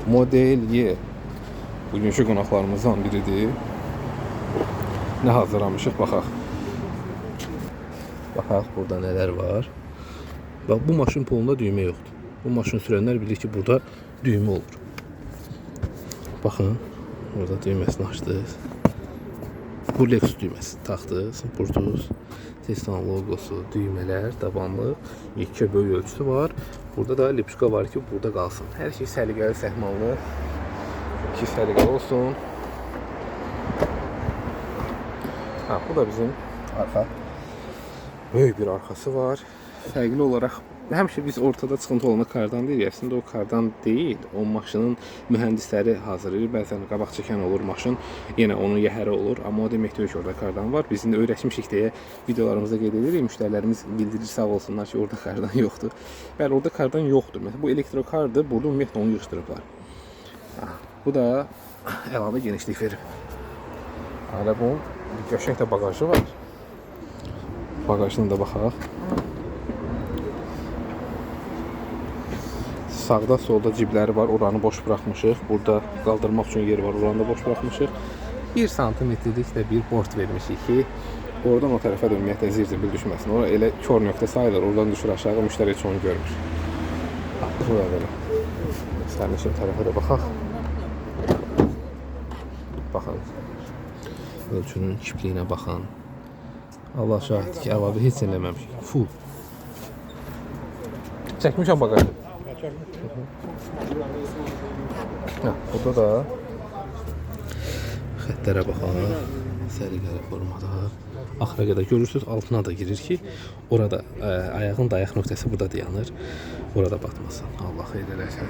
Model Y bugünkü qonaqlarımızdan biridir. Ne hazırlamışıq baxaq. Baxaq burada neler var. Bak bu maşın polunda düymə yoxdur. Bu maşın sürənlər bilir ki burada düymə olur. Baxın burada düyməsini açdınız. Bu Lexus düyməsi taxdınız, vurdunuz. Tesla logosu, düymələr, tabanlı, yekə böyük ölçüsü var. Burada da lipşka var ki burada qalsın. Hər şey səliqəli, səhmanlı. İki səliqəli olsun. Ha, bu da bizim arxa. Böyük bir arkası var. Fərqli olaraq həmişə biz ortada çıxıntı olana kardan deyirik. Əslində o kardan deyil. O maşının mühəndisləri hazırlayır. Bəzən qabaq çəkən olur maşın, yenə onun yəhəri olur. Amma o demək deyil ki, orada kardan var. Biz indi öyrəşmişik deyə videolarımızda qeyd edirik. Müştərilərimiz bildirir sağ olsunlar ki, orada kardan yoxdur. Bəli, orada kardan yoxdur. Məsələn, bu elektrokardır. Burada ümumiyyətlə onu yığışdırıblar. Bu da əlavə genişlik verir. Hələ bunun bir qəşəng də bagajı var. Bagajına da baxaq. Sağda solda cibləri var. Oranı boş buraxmışıq. Burada qaldırmaq üçün yer var. Oranı da boş buraxmışıq. 1 santimetrlik də bir bort vermişik ki, oradan o tərəfə də ümumiyyətlə zirzibil düşməsin. Ora elə kör nöqtə sayılır. Oradan düşür aşağı. Müştəri heç onu görmür. Bu da belə. Sərnişin tərəfə də baxaq. Baxın. Ölçünün kipliyinə baxın. Allah şahid ki, əlavə heç eləməmişik. Full. Çəkmişəm bagajı. Burada da xətlərə baxaq. Səliqəli formada. Axıra qədər görürsünüz, altına da girir ki, orada ayağın dayaq nöqtəsi burada dayanır. Orada batmasın. Allah xeyir eləsin.